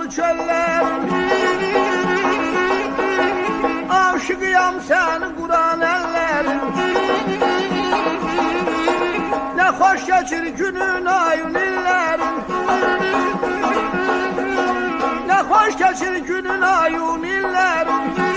karlı çöllerin. Aşıkıyam seni Kur'an ellerin. Ne hoş geçir günün ayın illerin. Ne hoş geçir günün ayın illerin.